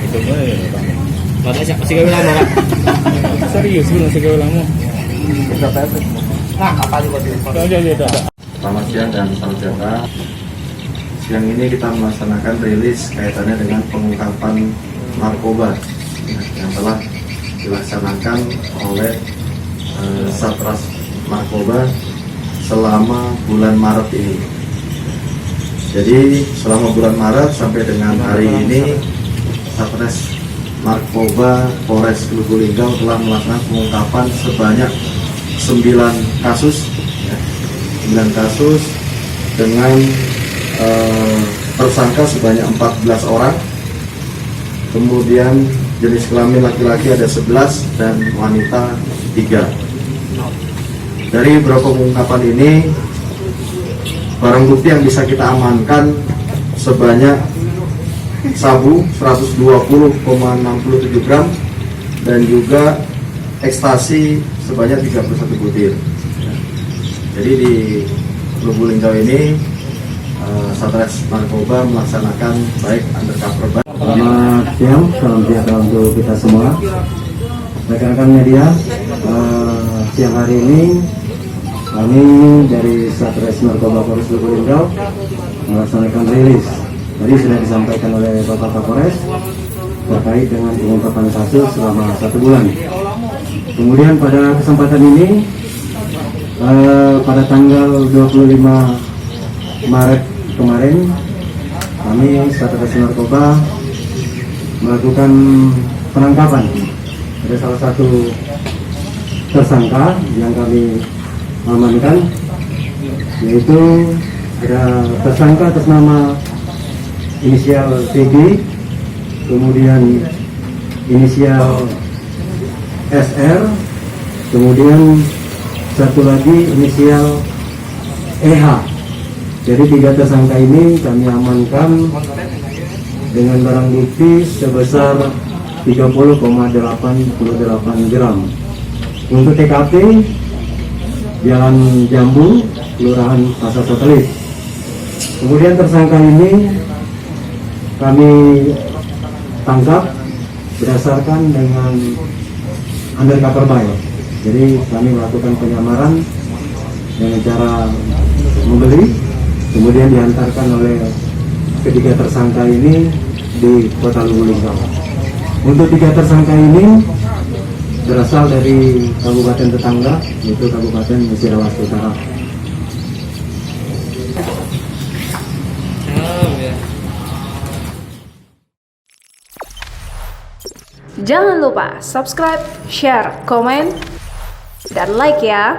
Itu mah ya kamu. Pada masih gawe lama kan? Serius lu masih gawe lama. Nah, apa juga di ada. Selamat siang dan salam sejahtera. Siang ini kita melaksanakan rilis kaitannya dengan pengungkapan narkoba yang telah dilaksanakan oleh Satres Narkoba selama bulan Maret ini. Jadi selama bulan Maret sampai dengan hari ini Satres Narkoba Polres Lubuk Linggau telah melakukan pengungkapan sebanyak 9 kasus, 9 kasus dengan tersangka sebanyak 14 orang. Kemudian jenis kelamin laki-laki ada 11 dan wanita 3. Dari beberapa pengungkapan ini, barang bukti yang bisa kita amankan sebanyak sabu 120,67 gram dan juga ekstasi sebanyak 31 butir. Jadi di Lubuk Linggau ini Satres Narkoba melaksanakan baik undercover. Selamat siang, salam sejahtera untuk kita semua. Rekan-rekan media, siang hari ini kami dari Satres Narkoba Polres Lubuk Linggau melaksanakan rilis. Tadi sudah disampaikan oleh Bapak Kapolres terkait dengan pengungkapan kasus selama 1 bulan. Kemudian pada kesempatan ini, pada tanggal 25 Maret kemarin, kami Satres Narkoba melakukan penangkapan. Ada salah satu tersangka yang kami amankan, yaitu ada tersangka atas nama inisial TG, kemudian inisial SR, kemudian satu lagi inisial EH. Jadi 3 tersangka ini kami amankan dengan barang bukti sebesar 30,88 gram. Untuk TKP Jalan Jambu, Kelurahan Pasar Satelit. Kemudian tersangka ini kami tangkap berdasarkan dengan undercover buy. Jadi kami melakukan penyamaran dengan cara membeli, kemudian diantarkan oleh ketiga tersangka ini di Kota Lubuk Linggau. Untuk 3 tersangka ini berasal dari kabupaten tetangga, yaitu Kabupaten Musirawas Utara. Jangan lupa subscribe, share, komen, dan like ya.